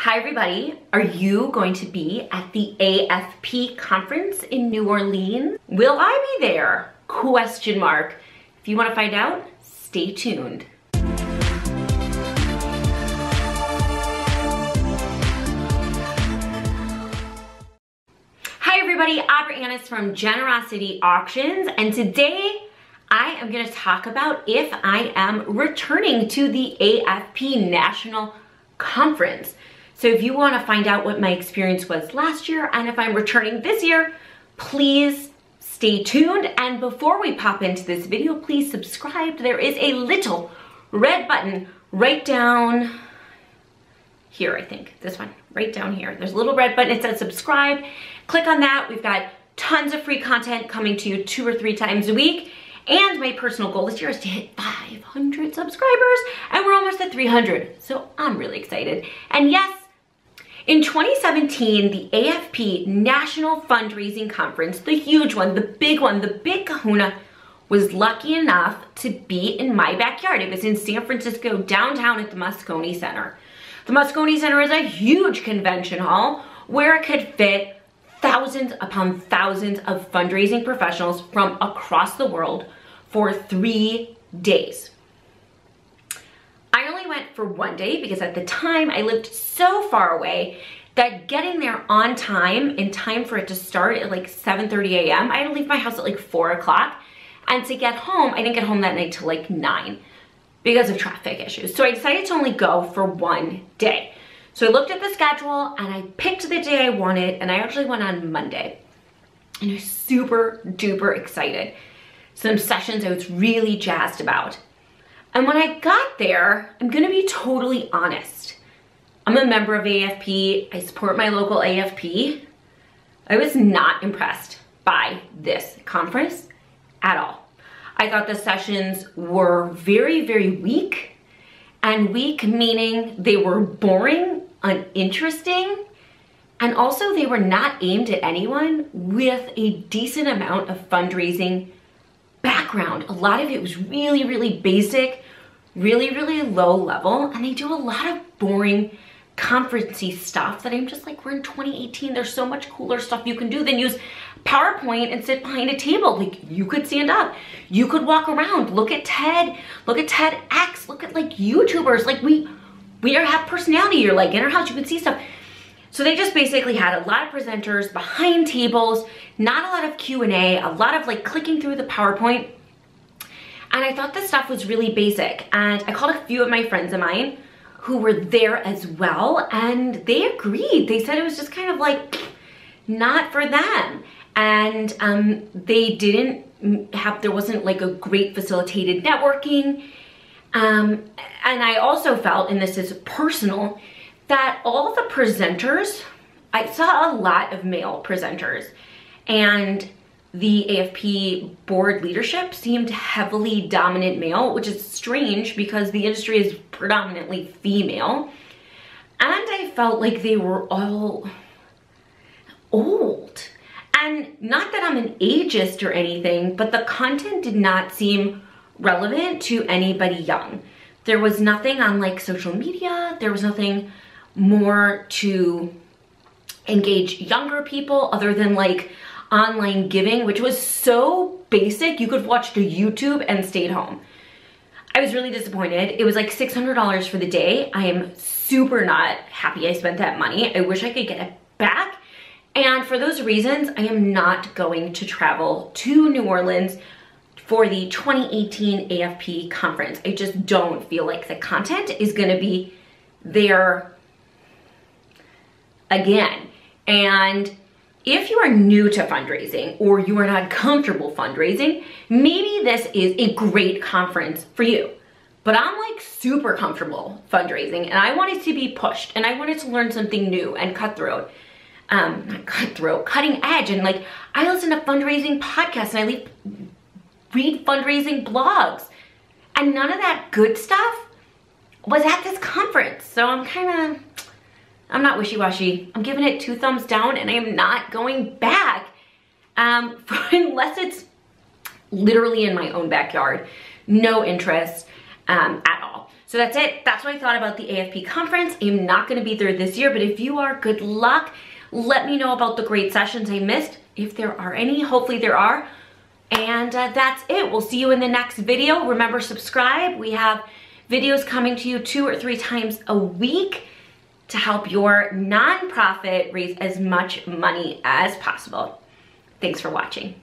Hi everybody, are you going to be at the AFP conference in New Orleans? Will I be there? Question mark. If you want to find out, stay tuned. Hi everybody, Abra from Charity Auctions, and today I am going to talk about if I am returning to the AFP National Conference. So if you want to find out what my experience was last year and if I'm returning this year, please stay tuned. And before we pop into this video, please subscribe. There is a little red button right down here, I think. This one, right down here. There's a little red button. It says subscribe. Click on that. We've got tons of free content coming to you 2 or 3 times a week. And my personal goal this year is to hit 500 subscribers. And we're almost at 300. So I'm really excited. And yes, in 2017, the AFP National Fundraising Conference, the huge one, the big kahuna, was lucky enough to be in my backyard. It was in San Francisco, downtown at the Moscone Center. The Moscone Center is a huge convention hall where it could fit thousands upon thousands of fundraising professionals from across the world for 3 days. I only went for 1 day because at the time I lived so far away that getting there on time, in time for it to start at like 7:30 a.m., I had to leave my house at like 4 o'clock. And to get home, I didn't get home that night till like 9 because of traffic issues. So I decided to only go for 1 day. So I looked at the schedule and I picked the day I wanted, and I actually went on Monday. And I was super duper excited. Some sessions I was really jazzed about. And when I got there, I'm gonna be totally honest. I'm a member of AFP, I support my local AFP. I was not impressed by this conference at all. I thought the sessions were very, very weak, and weak meaning they were boring, uninteresting, and also they were not aimed at anyone with a decent amount of fundraising background. A lot of it was really, really basic, really, really low level, and they do a lot of boring conferencey stuff that I'm just like, we're in 2018, there's so much cooler stuff you can do than use PowerPoint and sit behind a table. Like, you could stand up, you could walk around, look at TED, look at TEDx, look at like YouTubers, like we have personality. You're like in our house, you can see stuff. So they just basically had a lot of presenters behind tables, not a lot of Q&A, a lot of like clicking through the PowerPoint. And I thought this stuff was really basic. And I called a few of my friends of mine who were there as well, and they agreed. They said it was just kind of like not for them. And they didn't have, there wasn't like a great facilitated networking. And I also felt, and this is personal, that all the presenters, I saw a lot of male presenters, and the AFP board leadership seemed heavily dominant male, which is strange because the industry is predominantly female. And I felt like they were all old. And not that I'm an ageist or anything, but the content did not seem relevant to anybody young. There was nothing on like social media. There was nothing more to engage younger people other than like online giving, which was so basic. You could have watched a YouTube and stayed home. I was really disappointed. It was like $600 for the day. I am super not happy I spent that money. I wish I could get it back. And for those reasons, I am not going to travel to New Orleans for the 2018 AFP conference. I just don't feel like the content is gonna be there again. And if you are new to fundraising or you are not comfortable fundraising, maybe this is a great conference for you. But I'm like super comfortable fundraising, and I wanted to be pushed, and I wanted to learn something new and cutting edge. And like, I listen to fundraising podcasts and I read fundraising blogs, and none of that good stuff was at this conference. So I'm not wishy-washy. I'm giving it 2 thumbs down, and I am not going back unless it's literally in my own backyard. No interest at all. So that's it. That's what I thought about the AFP conference. I'm not gonna be there this year, but if you are, good luck. Let me know about the great sessions I missed, if there are any. Hopefully there are. And that's it. We'll see you in the next video. Remember, subscribe. We have videos coming to you 2 or 3 times a week to help your nonprofit raise as much money as possible. Thanks for watching.